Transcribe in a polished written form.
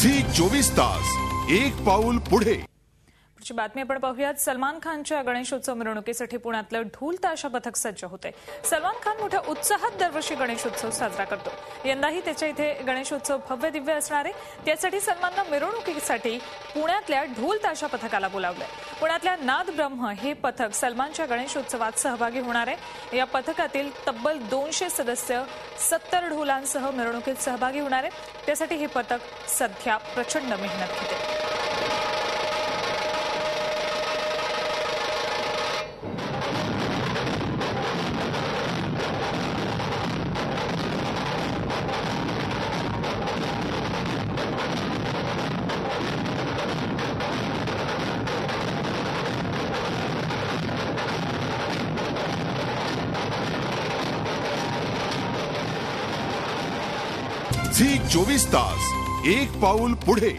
Zee 24 तास एक पाऊल पुढे। पुढची बातमी आपण पाहूयात। सलमान खानच्या गणेशोत्सव मिरवणुकीसाठी पुण्यातलं ढोल ताशा पथक सज्ज होते। सलमान खान मोठ्या उत्साहात दरवर्षी गणेशोत्सव साजरा करतो। यंदाही त्याच्या इथे गणेशोत्सव भव्य दिव्य असणार आहे। त्यासाठी सलमाननं मिरवणुकीसाठी पुण्यातल्या ढोल ताशा पथकाला बोलावलंय। पुण्यातल्या नाद ब्रह्म हे पथक सलमानच्या गणेशोत्सवात सहभागी होणार आहे। या पथकातील तब्बल 200 सदस्य 70 ढोलांसह मिरवणुकीत सहभागी होणार आहे। त्यासाठी हे पथक सध्या प्रचंड मेहनत घेते। झी 24 तास एक पाऊल पुढे।